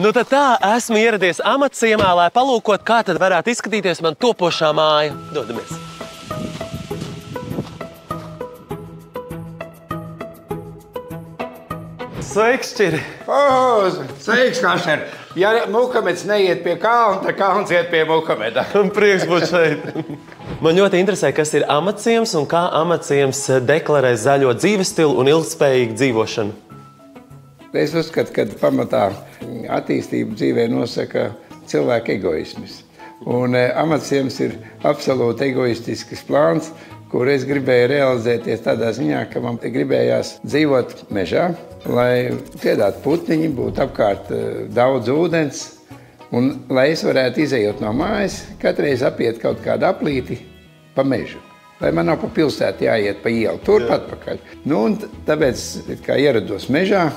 Nu tad tā, esmu ieradies amatciemā, lai palūkot, kā tad varētu izskatīties man topošā māja. Dodamies! Sveiks, Čiri! Sveiks, Kašer! Ja Muhameds neiet pie kalna, tad kalns iet pie Muhameda. Prieks būt šeit! Man ļoti interesē, kas ir amatciems un kā amatciems deklarē zaļo dzīves stilu un ilgspējīgu dzīvošanu. Es uzskatu, ka pamatā attīstību dzīvē nosaka cilvēka egoisms. Un amatciems ir absolūti egoistisks plāns, kur es gribēju realizēties tādā ziņā, ka man gribējās dzīvot mežā, lai dziedātu putniņi, būtu apkārt daudz ūdens, un lai es varētu izejot no mājas, katreiz apiet kaut kādu aplīti pa mežu. Lai man nav pa pilsētu jāiet pa ielu, turpat pakaļ. Nu, un tāpēc kā ierados mežā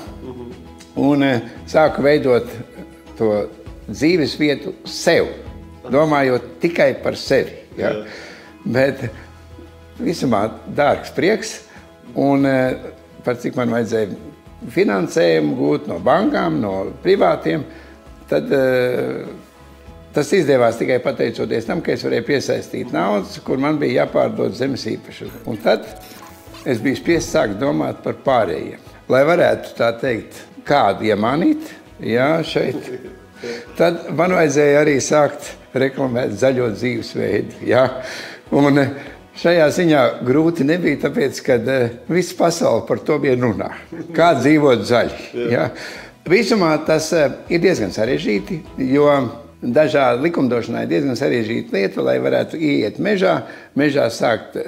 un sāku veidot to dzīves vietu sev, domājot tikai par sevi. Ja? Bet visumā dārgs prieks, un par cik man vajadzēja finansējumu gūt no bankām, no privātiem, tad tas izdevās tikai pateicoties tam, ka es varēju piesaistīt naudas, kur man bija jāpārdod zemes īpašumu. Un tad es biju spiests sākt domāt par pārējiem. Lai varētu tā teikt, kādu iemānīt, jā, šeit, tad man vajadzēja arī sākt reklamēt zaļo dzīvesveidu, jā. Un šajā ziņā grūti nebija, tāpēc, ka viss pasaule par to vien runā. Kā dzīvot zaļi. Ja? Visumā tas ir diezgan sarežģīti, jo dažādi likumdošanā ir diezgan sarežģīta lieta, lai varētu ieiet mežā sākt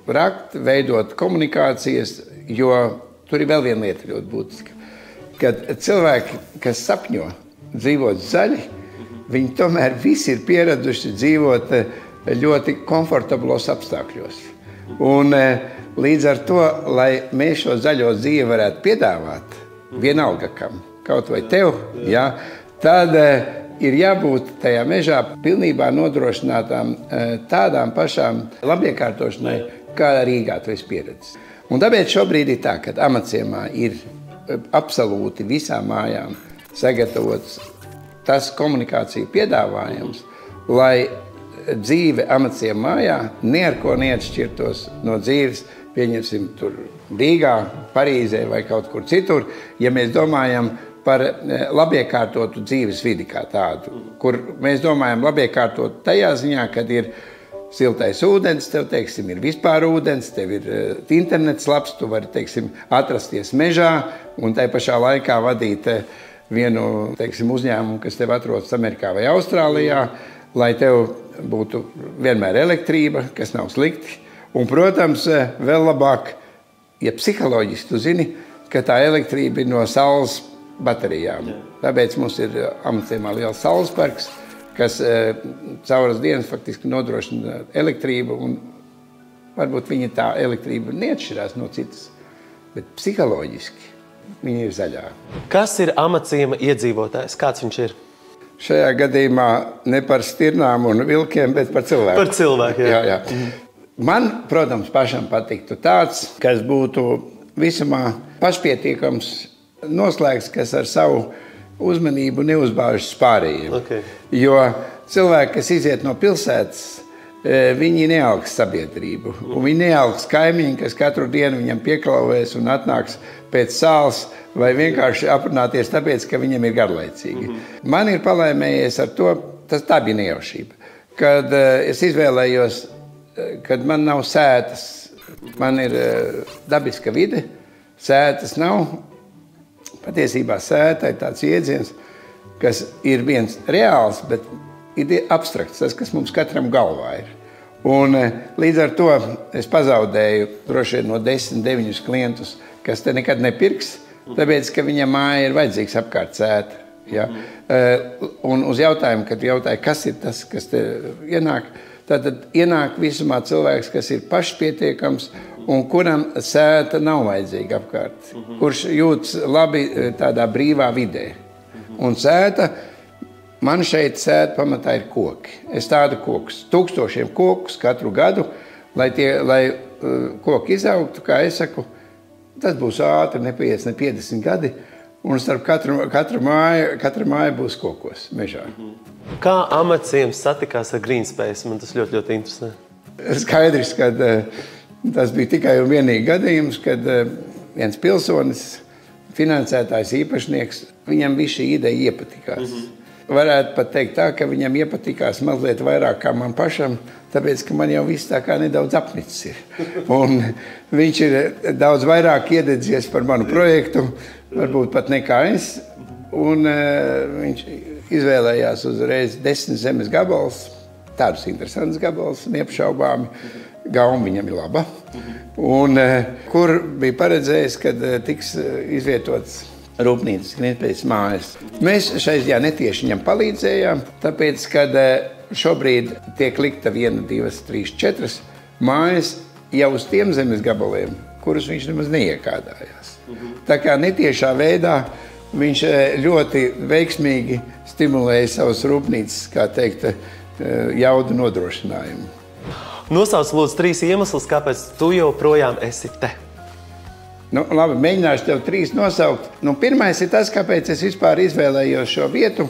rakt, veidot komunikācijas, jo tur ir vēl viena lieta ļoti būtiska. Kad cilvēki, kas sapņo dzīvot zaļi, viņi tomēr visi ir pieraduši dzīvot ļoti komfortablos apstākļos. Un līdz ar to, lai mēs šo zaļo dzīvi varētu piedāvāt vienalga kam, kaut vai tev, ja, tad ir jābūt tajā mežā pilnībā nodrošinātām tādām pašām labiekārtošanai, kā Rīgā tu esi pieredzis. Un tāpēc šobrīd ir tā, ka amatciemā ir absolūti visām mājām sagatavots tas komunikācija piedāvājums, lai dzīve amatciema mājā neko neatšķirtos no dzīves, pieņemsim tur Rīgā, Parīzē vai kaut kur citur, ja mēs domājam par labiekārtotu dzīves vidi kā tādu, kur mēs domājam labiekārtot tajā ziņā, kad ir siltais ūdens, tev, teiksim, ir vispār ūdens, tev ir internets labs, tu vari, teiksim, atrasties mežā un tai pašā laikā vadīt vienu, teiksim, uzņēmumu, kas tev atrodas Amerikā vai Austrālijā, lai tev būtu vienmēr elektrība, kas nav slikti. Un, protams, vēl labāk, ja psiholoģiski tu zini, ka tā elektrība ir no saules baterijām. Tāpēc mums ir amatciemā liels saules parks, kas cauras dienas faktiski nodrošina elektrību, un varbūt viņa tā elektrība neatšķirās no citas, bet psiholoģiski viņa ir zaļā. Kas ir amatciema iedzīvotājs? Kāds viņš ir? Šajā gadījumā ne par stirnām un vilkiem, bet par cilvēku. Par cilvēku, jā. Jā. Man, protams, pašam patiktu tāds, kas būtu visumā pašpietiekams noslēgts, kas ar savu uzmanību neuzbāžas pārējiem. Okay. Jo cilvēki, kas iziet no pilsētas, viņi neaugs sabiedrību. Un viņi neaugs kaimiņi, kas katru dienu viņam pieklauvēs un atnāks pēc sāls vai vienkārši aprunāties tāpēc, ka viņam ir garlaicīgi. Man ir palaimējies ar to, tā bija nejaušība, kad es izvēlējos, kad man nav sētas, man ir dabiska vide, sētas nav. Patiesībā sēta ir tāds iedziens, kas ir viens reāls, bet ir abstrakts, tas, kas mums katram galvā ir. Un līdz ar to es pazaudēju droši vien no 10-9 klientus, kas te nekad nepirks, tāpēc, ka viņam māja ir vajadzīgs apkārt sēta. Ja? Un uz jautājumu, kad jautāja, kas ir tas, kas te ienāk, tad ienāk visumā cilvēks, kas ir pašpietiekams un kuram sēta nav vajadzīga apkārt, kurš jūtas labi tādā brīvā vidē. Un sēta, man šeit sēta pamatā ir koki. Es tādu kokus, 1000 kokus katru gadu, lai koki izaugtu, kā es saku, tas būs ātri, ne 50 gadi. un starp katru māju būs kokos mežā. Kā amatciems satikās ar Greenspace? Man tas ļoti interesē. Skaidrs, ka tas bija tikai un vienīgi gadījums, kad viens pilsonis, finansētājs īpašnieks, viņam bija šī ideja iepatikās. Varētu pat teikt tā, ka viņam iepatikās mazliet vairāk kā man pašam, tāpēc, ka man jau viss tā kā nedaudz apnicis ir. Un viņš ir daudz vairāk iededzies par manu projektu, varbūt pat nekā es. Un viņš izvēlējās uzreiz 10 zemes gabals, tādus interesantus gabals, neapšaubāmi. Gauma viņam ir laba. Un kur bija paredzējis, kad tiks izvietots rūpnīcas Greenspace mājas. Mēs šai ziņā netieši viņam palīdzējām, tāpēc, kad šobrīd tiek likta 1, 2, 3, 4 mājas jau uz tiem zemes gabaliem, kurus viņš nemaz neiekādājās. Tā kā netiešā veidā viņš ļoti veiksmīgi stimulēja savus rūpnīcas, kā teikt, jaudu nodrošinājumu. Nosauc lūdzu 3 iemeslus, kāpēc tu joprojām esi te. Labi, mēģināšu tev 3 nosaukt. Pirmais ir tas, kāpēc es vispār izvēlējos šo vietu,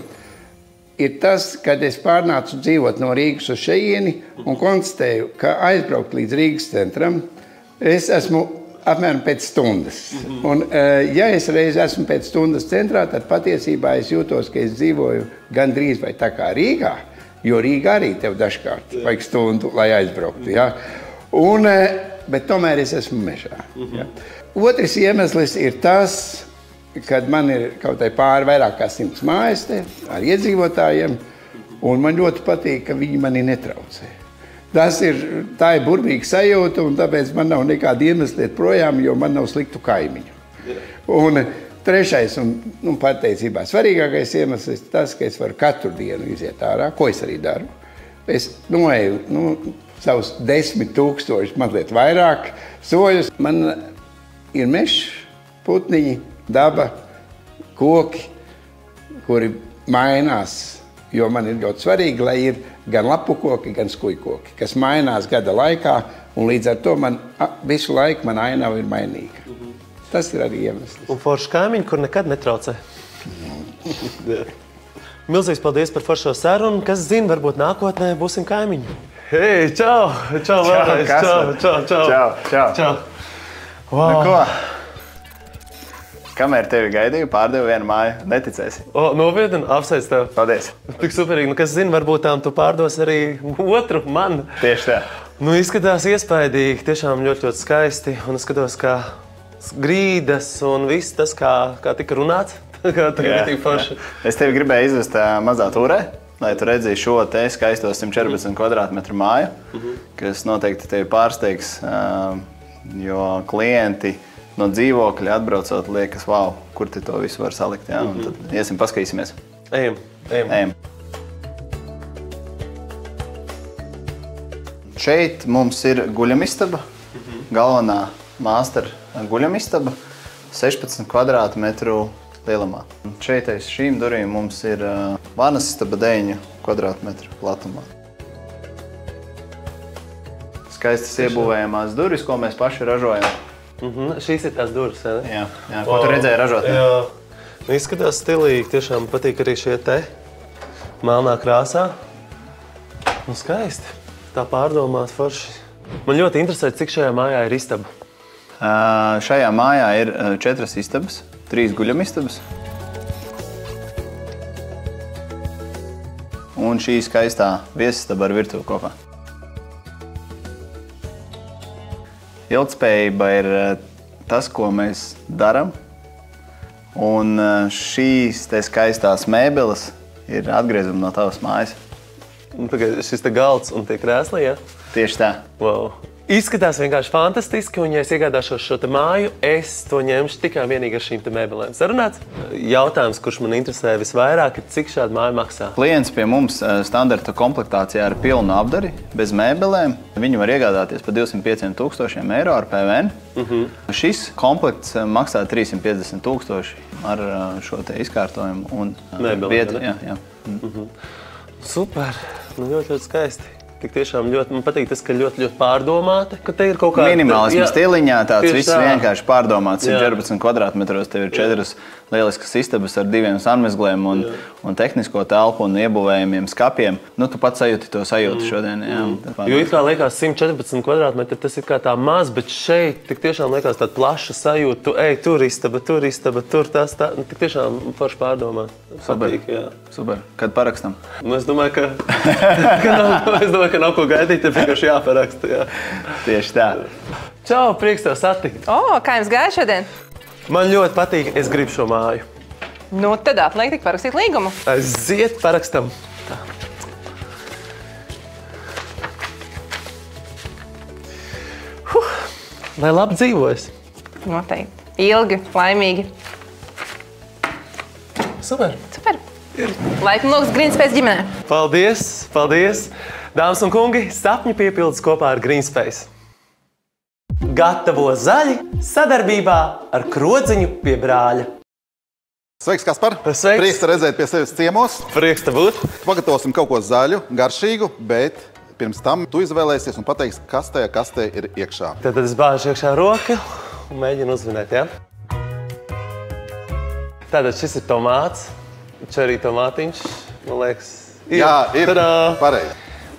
ir tas, kad es pārnācu dzīvot no Rīgas uz šejieni un konstatēju, ka aizbraukt līdz Rīgas centram, es esmu apmēram pēc stundas. Un, ja es reiz esmu pēc stundas centrā, tad patiesībā es jūtos, ka es dzīvoju gandrīz vai tā kā Rīgā, jo Rīgā arī tev dažkārt vajag stundu, lai aizbrauktu. Ja? Bet tomēr es esmu mežā. Ja? Otrs iemesls ir tas, kad man ir kaut vai vairāk kā 100 mājas te, ar iedzīvotājiem, un man ļoti patīk, ka viņi mani netraucē. Tā ir burvīga sajūta, un tāpēc man nav nekāda iemesla iet projām, jo man nav sliktu kaimiņu. Un trešais un patiesībā svarīgākais iemesls ir tas, ka es varu katru dienu iziet ārā, ko es arī daru. Es noeju savus 10 000, mazliet vairāk soļus. Man ir mežs, putniņi, daba, koki, kuri mainās, jo man ir ļoti svarīgi, lai ir gan lapu koki, gan skuju koki, kas mainās gada laikā, un līdz ar to visu laiku man ainava ir mainīga. Tas ir arī iemesls. Un forši kaimiņi, kur nekad netraucē. Milzīgs paldies par foršo sarunu. Kas zina, varbūt nākotnē būsim kaimiņi. Hei, čau! Čau vēlreiz! Čau! Wow. Nu ko? Kamēr tevi gaidīju, pārdevu vienu māju, neticēsi. Nopietni, apsveic tev. Paldies. Tik superīgi. Kas zina, varbūt tu pārdos arī otru man. Tieši tā. Izskatās iespaidīgi, tiešām ļoti skaisti. Un es skatos, kā grīdas un viss tas, kā tika runāts. Es tevi gribēju izvest mazā turē, lai tu redzēji šo te skaisto 114 kvadrātmetru māju, kas noteikti tevi pārsteigs, jo klienti no dzīvokļa atbraucot liekas, wow, kur te to visu var salikt. Ja? Un tad iesim, paskatīsimies. Ejam. Šeit mums ir guļamistaba, galvenā māstera guļamistaba, 16 kvadrātmetru lielumā. Šeit aiz šīm durvīm mums ir vannasistaba 9 kvadrātmetru platumā. Skaistas iebūvējamās durvis, ko mēs paši ražojam. Šīs ir tās durvis, ne? Jā. Ko tu redzēji ražot? Jā. Izskatās stilīgi, tiešām patīk arī šie te melnā krāsā. Skaisti. Tā pārdomās forši. Man ļoti interesē, cik šajā mājā ir istaba. Šajā mājā ir 4 istabas, 3 guļamistabas. Un šī skaistā viesistaba ar virtuvi kopā. Ilgtspējība ir tas, ko mēs daram. Un šīs te skaistās mēbeles ir atgriezumi no tavas mājas. Šis te galds un tie krēsli, ja? Tieši tā. Wow. Izskatās vienkārši fantastiski, un ja es iegādāšos šo te māju, es to ņemšu tikai vienīgi ar šīm te mēbelēm. Sarunāts? Jautājums, kurš man interesē visvairāk, ir, cik šāda māja maksā? Klients pie mums standarta komplektācijā ar pilnu apdari, bez mēbelēm. Viņu var iegādāties par 205 000 eiro ar PVN. Šis komplekts maksā 350 000 ar šo te izkārtojumu un mēbelēm. Jā. Super, ļoti skaisti. tik tiešām ļoti, man patīk tas, ka ļoti pārdomāti, ka te ir kaut kāda... Minimalisma stiliņā tāds viss tā. vienkārši pārdomāts. 114 kvadrātmetros tev ir 4 lieliskas istabas ar 2 sanmezgliem un tehnisko telpu un iebūvējumiem skapiem. Nu, tu pats sajūti to sajūtu šodien. Jā. Jo it kā liekas 114 kvadrātmetri, tas ir kā tā maz, bet šeit tik tiešām liekas tāda plaša sajūta. Tu ej, tur istaba, tur tas tā. Nu, tik tiešām forši pārdomāt. Patīk, jā. Super. Kad parakstam? Nu, es domāju, ka nav ko gaidīt, te vienkārši jāparaksta. Jā. Tieši tā. Čau, prieks tev satikt. Kā jums gāja šodien? Man ļoti patīk, es gribu šo māju. Nu, tad atliek tik parakstīt līgumu. Aiziet, parakstam. Tā. Lai labi dzīvojas. Noteikti. Ilgi, laimīgi. Super. Super. Laipni lūgts Greenspace ģimenē. Paldies, paldies. Dāmas un kungi, sapņu piepildes kopā ar Greenspace. Gatavo zaļi sadarbībā ar Krodziņu pie brāļa. Sveiks, Kaspar! Sveiks. Prieks te redzēt pie sevis ciemos. Prieks te būt. Pagatavosim kaut ko zaļu, garšīgu, bet pirms tam tu izvēlēsies un pateiksi, kas tajā kastē ir iekšā. Tad es bāžu iekšā roku un mēģinu uzvinēt, jā? Tātad šis ir tomāts, čerī tomātiņš, man liekas. Jā, ir. Tadā! Pareizi.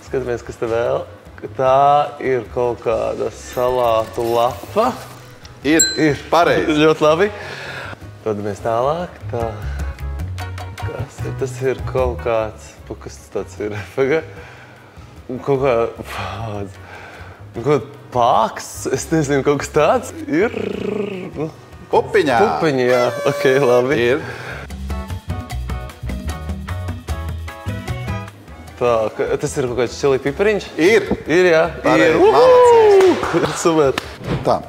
Skatāmies, kas te vēl. Tā ir kaut kāda salātu lapa. Ir. Pareizi. Ļoti labi. Dodamies tālāk. Tā. Kas ir? Tas ir kaut kāds... Kas tas tāds ir? Kaut kā pāks. Es nezinu, kaut kas tāds ir. Pupiņā. Pupiņā, jā. Ok, labi. Ir. Tā, tas ir kaut kāds čili pipariņš? Ir. Ir, jā. Pareizi. Ir. Super. Tā.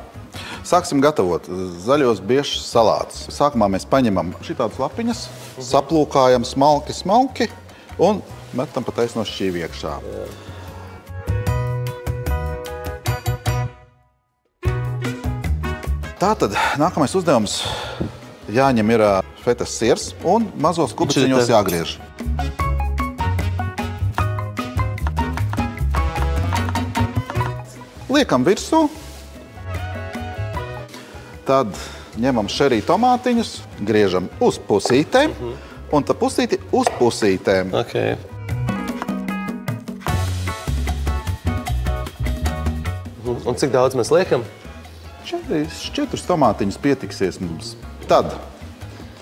Sāksim gatavot zaļos biešus salātus. Sākumā mēs paņemam šitādus lapiņas, saplūkājam smalki un metam pa taisno šķīvi iekšā. Tātad nākamais uzdevums jāņem ir fetas sirs un mazos kubiņos jāgriež. Liekam virsū. Tad ņemam šerī tomātiņus, griežam uz pusītēm un tā pusīti uz pusītēm. Ok. Un cik daudz mēs liekam? 4 tomātiņus pietiksies mums. Tad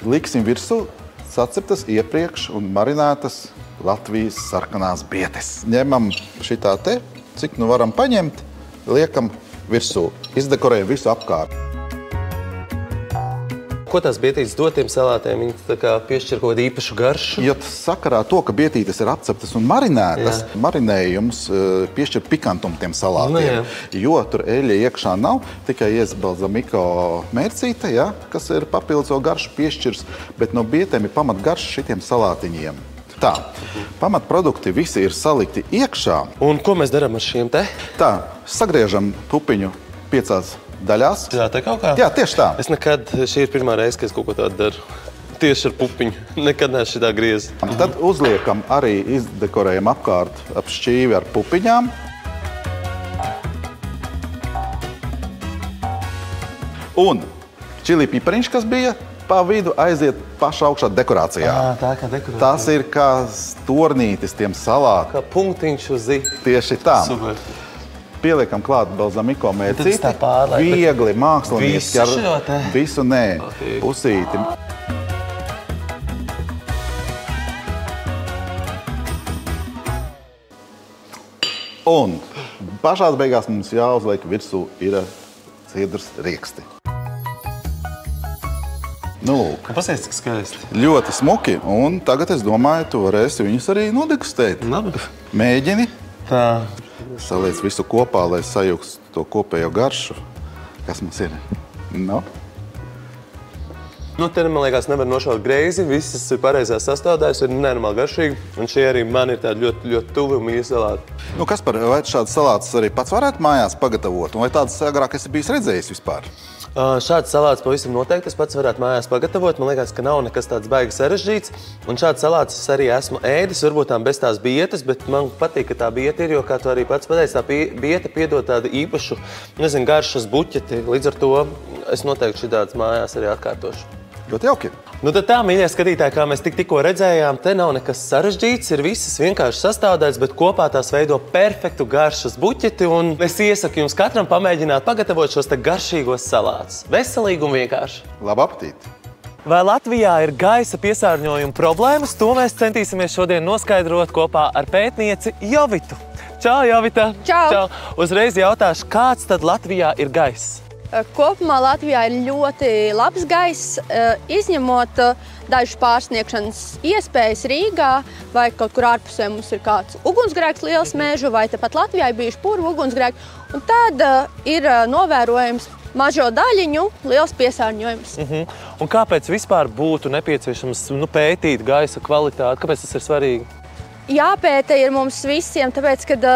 liksim virsū saceptas iepriekš un marinētas Latvijas sarkanās bietes. Ņemam šitā te, cik nu varam paņemt, liekam virsū. Izdekorējam visu apkārt. Ko tās bietītes dod tiem salātiem? Viņi tā kā piešķir kaut kādu īpašu garšu? Jo sakarā to, ka bietītes ir apceptas un marinētas, marinējums piešķir pikantumu tiem salātiem. Jo tur eļļa iekšā nav, tikai balzamiko mērcīte, kas ir papildus garšu piešķirs, bet no bietēm ir pamatgarša šitiem salātiņiem. Tā, pamatprodukti visi ir salikti iekšā. Un ko mēs darām ar šiem te? Tā, sagriežam pupiņu 5 daļās. Jā, tā kaut kā? Jā, tieši tā. Es nekad, šī ir pirmā reize, ka es kaut ko tādu daru. Tieši ar pupiņu. Nekad neesmu šitā griezi. Tad uzliekam arī izdekorējam apkārt ap šķīvi ar pupiņām. Un čili pipariņš, kas bija, pa vidu aiziet pašā augšā dekorācijā. Tā kā dekorācija. Tas ir kā tornītis tiem salātiem. Kā punktiņš uz zi. Tieši tā. Super. Pieliekam klāt balzamiko mērcīti. Tā pārlaik. Viegli, mākslinieki. Visu šo te? Visu nē. Pusīti. Un pašās beigās mums jāuzliek virsū ir ciedras rieksti. Nu, lūk. Pasies, cik skaisti. Ļoti smuki. Un tagad es domāju, tu varēsi viņus arī nodegustēt. Labi. Mēģini. Tā. Saliec visu kopā, lai sajūgst to kopējo garšu. Kas mums ir? No? Nu, te, man liekas, nevar nošaut greizi, visas ir pareizās sastāvdaļas, ir nenormāli garšīgi, un šie arī man ir tādi ļoti, ļoti tuvi un mīļi salāti. Nu, Kaspar, vai šādas salātas arī pats varētu mājās pagatavot, un vai tādas agrāk esi bijis redzējis vispār? Šāds salāts pavisam noteikti es pats varētu mājās pagatavot. Man liekas, ka nav nekas tāds baigi sarežģīts. Un šāds salāts es arī esmu ēdis, varbūt tām bez tās bietas, bet man patīk, ka tā bieta ir, jo, kā tu arī pats pateici, tā bieta piedod tādu īpašu, nezinu, garšas buķeti. Līdz ar to es noteikti šitādas mājās arī atkārtošu. Ļoti jauki. Nu tad tā, mīļie skatītāji, kā mēs tikko redzējām, te nav nekas sarežģīts, ir visas vienkārši sastāvdaļas, bet kopā tās veido perfektu garšas buķeti, un es iesaku jums katram pamēģināt pagatavot šos te garšīgos salātus. Veselīgi un vienkārši. Labu apetīti! Vai Latvijā ir gaisa piesārņojuma problēmas? To mēs centīsimies šodien noskaidrot kopā ar pētnieci Jovitu. Čau, Jovita! Čau! Uzreiz jautāšu, kāds tad Latvijā ir gaiss? Kopumā Latvijā ir ļoti labs gaiss, izņemot dažas pārsniegšanas iespējas Rīgā, vai kaut kur ārpusē mums ir kāds ugunsgrēks liels mežu, vai tepat Latvijā ir bijuši purvu ugunsgrēki, un tad ir novērojams mažo daļiņu liels piesārņojums. Un kāpēc vispār būtu nepieciešams pētīt gaisa kvalitāti? Kāpēc tas ir svarīgi? Jāpēta ir mums visiem, tāpēc, kad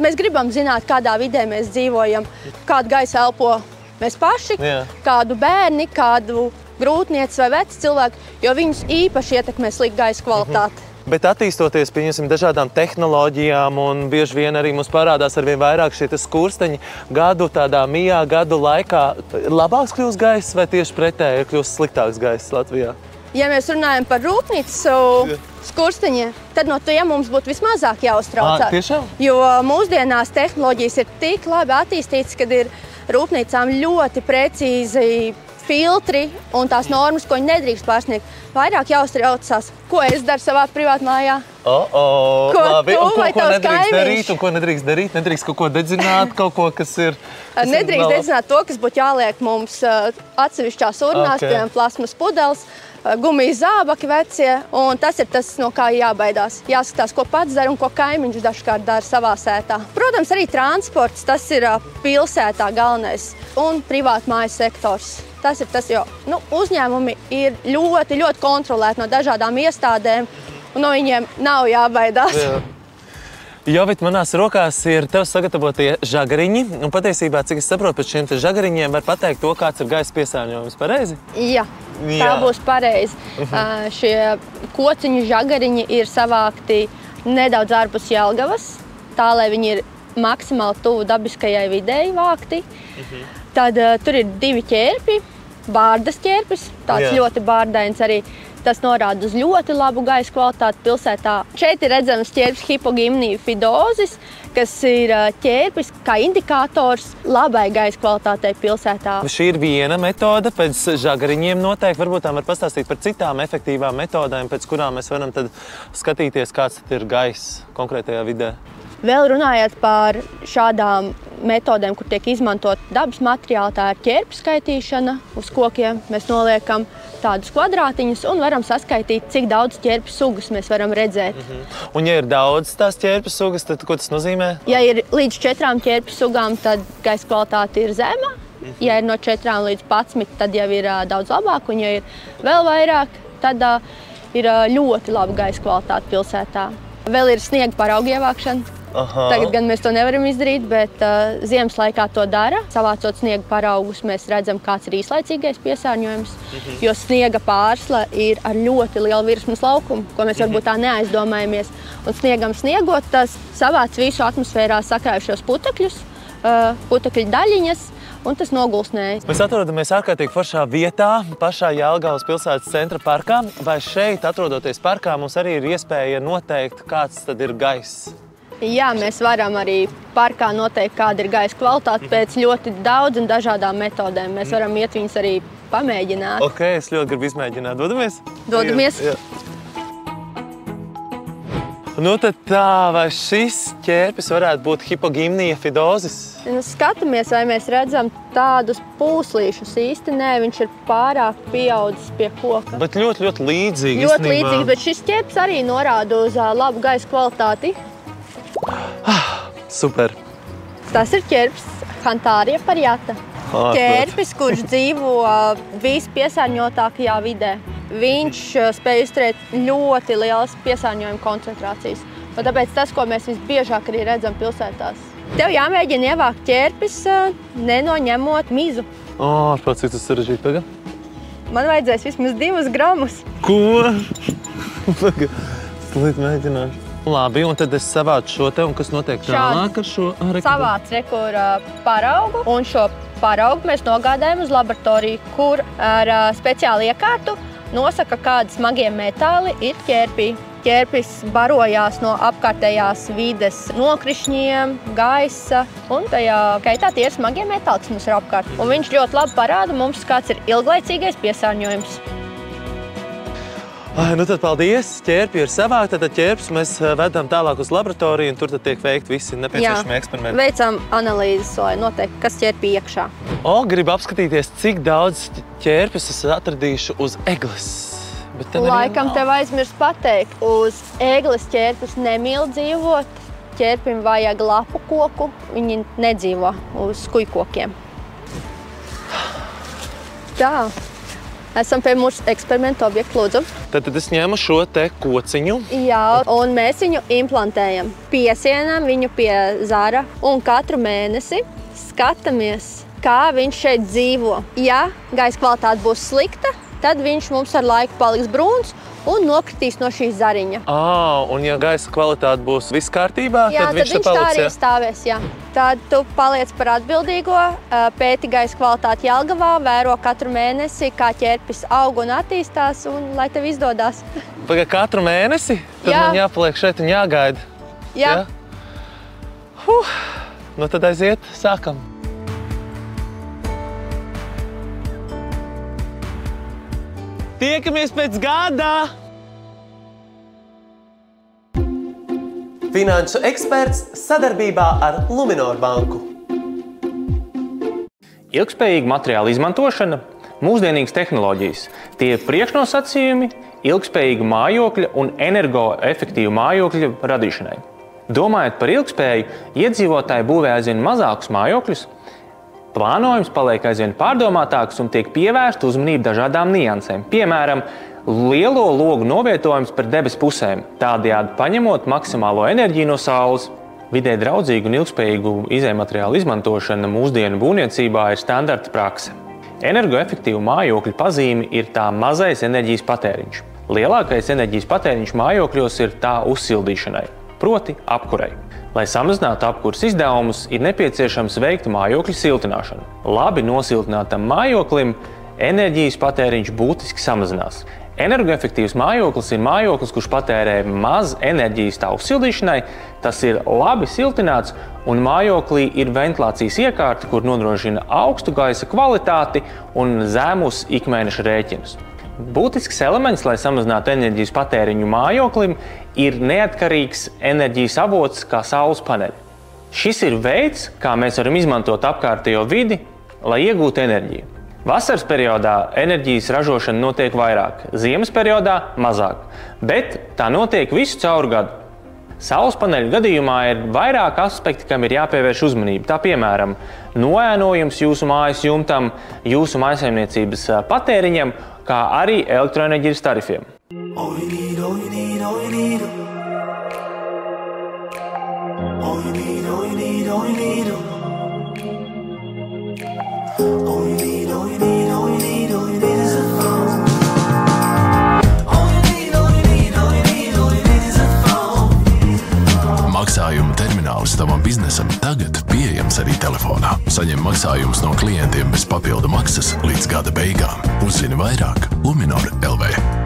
mēs gribam zināt, kādā vidē mēs dzīvojam, kādu gaisu elpo mēs paši, kādu bērni, kādu grūtnieci vai veci cilvēki, jo viņus īpaši ietekmē slikta gaisa kvalitāte. Bet attīstoties, pieņemsim, dažādām tehnoloģijām, un bieži vien arī mums parādās arvien vairāk šie skursteņi tādā gadu laikā, labāks kļūst gaiss vai tieši pretēji ir kļūst sliktāks gaiss Latvijā? Ja mēs runājam par rūpnīcu skursteņiem, tad no tiem mums būtu vismazāk jāuztraucās. Tiešām? Jo mūsdienās tehnoloģijas ir tik labi attīstītas, kad ir rūpnīcām ļoti precīzi filtri un tās normas, ko viņi nedrīkst pārsniegt. Vairāk jāuztraucās, ko es daru savā privātmājā. Labi, un ko nedrīkst kaimiņš darīt, un ko nedrīkst darīt? Nedrīkst kaut ko dedzināt, kaut ko, kas ir... Nedrīkst dedzināt to, kas būtu jāliek mums atsevišķās urnās, piemēram, plasmas pudeles, gumijas zābaki vecie, un tas ir tas, no kā jābaidās. Jāskatās, ko pats dara un ko kaimiņš dažkārt dara savā sētā. Protams, arī transports, tas ir pilsētā galvenais, un privātmājas sektors. Tas ir tas, jo uzņēmumi ir ļoti, ļoti kontrolēti no dažādām iestādēm, un no viņiem nav jābaidās. Jovit, manās rokās ir tev sagatavotie žagariņi, un patiesībā, cik es saprotu, pēc šiem žagariņiem var pateikt to, kāds ir gaisa piesārņojums. Pareizi? Jā, tā būs pareizi. Šie kociņu žagariņi ir savākti nedaudz ārpus Jelgavas, tā, lai viņi ir maksimāli tuvu dabiskajai videi vākti. Tad tur ir 2 ķērpi, bārdas ķērpis, tāds ļoti bārdains arī. Tas norāda uz ļoti labu gaisa kvalitāti pilsētā. Šeit ir redzams ķērpis hipogimnija fidozis, kas ir ķērpis kā indikators labai gaisa kvalitātei pilsētā. Šī ir viena metode, pēc žagariņiem noteikti. Varbūt tā var pastāstīt par citām efektīvām metodēm, pēc kurām mēs varam tad skatīties, kāds tad ir gaiss konkrētajā vidē. Vēl runājot par šādām metodēm, kur tiek izmantot dabas materiāli, tā ir ķērpju skaitīšana uz kokiem. Mēs noliekam tādus kvadrātiņus un varam saskaitīt, cik daudz ķērpju sugas mēs varam redzēt. Un ja ir daudz tās ķērpju sugas, tad ko tas nozīmē? Ja ir līdz 4 ķērpju sugām, tad gaisa kvalitāte ir zema. Ja ir no 4 līdz 11, tad jau ir daudz labāk. Un ja ir vēl vairāk, tad ir ļoti laba gaisa kvalitāte pilsētā. Vēl ir sniega paraugu ievākšana. Tagad gan mēs to nevaram izdarīt, bet ziemas laikā to dara. Savācot sniega paraugus, mēs redzam, kāds ir īslaicīgais piesārņojums, jo sniega pārsla ir ar ļoti lielu virsmas laukumu, ko mēs varbūt tā neaizdomājamies. Un sniegam sniegot, tas savāc visu atmosfērā sakrājušos putekļus, putekļu daļiņas, un tas nogulsnējas. Mēs atrodamies ārkārtīgi foršā vietā, pašā Jelgavas pilsētas centra parkā. Vai šeit, atrodoties parkā, mums arī ir iespēja noteikt, kāds tad ir gaiss? Jā, mēs varam arī parkā noteikt, kāda ir gaisa kvalitāte pēc ļoti daudz un dažādām metodēm. Mēs varam iet viņus arī pamēģināt. Ok, es ļoti gribu izmēģināt. Dodamies? Dodamies. Jā. Nu tad tā, vai šis ķērpis varētu būt hipogimnija fidozis? Skatāmies, vai mēs redzam tādus pūslīšus. Īsti nē, viņš ir pārāk pieaudzis pie koka. Bet ļoti, ļoti līdzīgi. Ļoti līdzīgi, bet šis ķērpis arī norāda uz labu gaisa kvalitāti. Super. Tas ir ķērpis Hantāria pariata. ķērpis, kurš dzīvo vispiesārņotākajā vidē. Viņš spēj izturēt ļoti lielas piesārņojuma koncentrācijas. Un tāpēc tas, ko mēs visbiežāk arī redzam pilsētās. Tev jāmēģina ievākt ķērpis, nenoņemot mizu. Ārprāt, cik tas sarežģīt tagad? Man vajadzēs vismaz 2 gramus. Ko? Slīt mēģināšu. Labi, un tad es savācu šo te, un kas notiek tālāk ar šo? Savāc rekur paraugu, un šo paraugu mēs nogādājam uz laboratoriju, kur ar speciālu iekārtu nosaka, kādi smagie metāli ir ķērpī. Ķērpis barojās no apkārtējās vides nokrišņiem, gaisa, un tajā kaitā tie ir smagie metāli, kas mums ir apkārt. Un viņš ļoti labi parāda mums, kāds ir ilglaicīgais piesārņojums. Nu tad paldies, ķērpi ir savākti, tad ķērpus mēs vedam tālāk uz laboratoriju, un tur tad tiek veikti visi nepieciešami eksperimenti. Veicam analīzes, lai noteikti, kas ķērpī iekšā. Gribu apskatīties, cik daudz ķērpus es atradīšu uz egles. Laikam tev aizmirst pateikt, uz egles ķērpus nemīl dzīvot, ķērpim vajag lapu koku, viņi nedzīvo uz skujkokiem. Tā. Esam pie mūsu eksperimentu objektu, lūdzu. Tad es ņemu šo te kociņu. Jā, un mēs viņu implantējam. Piesienam viņu pie zara un katru mēnesi skatāmies, kā viņš šeit dzīvo. Ja gaisa kvalitāte būs slikta, tad viņš mums ar laiku paliks brūns un nokritīs no šī zariņa. Un ja gaisa kvalitāte būs viss kārtībā, tad viņš tā arī stāvēs, jā. Tad tu paliec par atbildīgo, pēti gaisa kvalitāti Jelgavā, vēro katru mēnesi, kā ķērpis aug un attīstās, un lai tev izdodās. Pagad katru mēnesi? Tad man jāpaliek šeit un jāgaida. Jā. Nu tad aiziet, sākam. Tiekamies pēc gada! Finanšu eksperts sadarbībā ar Luminor banku. Ilgspējīga materiāla izmantošana, mūsdienīgas tehnoloģijas. Tie ir priekšnosacījumi ilgspējīga mājokļa un energoefektīva mājokļa radīšanai. Domājot par ilgspēju, iedzīvotāji būvē aizvien mazākus mājokļus, plānojums paliek aizvien pārdomātāks un tiek pievērsta uzmanība dažādām niansēm. Piemēram, lielo logu novietojums par debes pusēm, tādējādi paņemot maksimālo enerģiju no saules. Vidē draudzīgu un ilgspējīgu izējmateriālu izmantošana mūsdienu būvniecībā ir standarta prakse. Energoefektīva mājokļa pazīme ir tā mazais enerģijas patēriņš. Lielākais enerģijas patēriņš mājokļos ir tā uzsildīšanai, proti apkurei. Lai samazinātu apkures izdevumus, ir nepieciešams veikt mājokļa siltināšanu. Labi nosiltinātam mājoklim enerģijas patēriņš būtiski samazinās. Energoefektīvs mājoklis ir mājoklis, kurš patērē maz enerģijas tā uzsildīšanai, tas ir labi siltināts un mājoklī ir ventilācijas iekārta, kur nodrošina augstu gaisa kvalitāti un zemus ikmēneša rēķinus. Būtisks elements, lai samazinātu enerģijas patēriņu mājoklim, ir neatkarīgs enerģijas avots kā saules paneļi. Šis ir veids, kā mēs varam izmantot apkārtējo vidi, lai iegūtu enerģiju. Vasaras periodā enerģijas ražošana notiek vairāk, ziemas periodā mazāk, bet tā notiek visu cauru gadu. Saules paneļu gadījumā ir vairāk aspekti, kam ir jāpievērš uzmanība. Tā piemēram, noēnojums jūsu mājas jumtam, jūsu mājsaimniecības patēriņam, kā arī elektroenerģijas tarifiem. Maksājumu termināls tavam biznesam tagad pieejams arī telefonā. Saņem maksājumus no klientiem bez papildu maksas līdz gada beigām. Uzzini vairāk Luminor LV.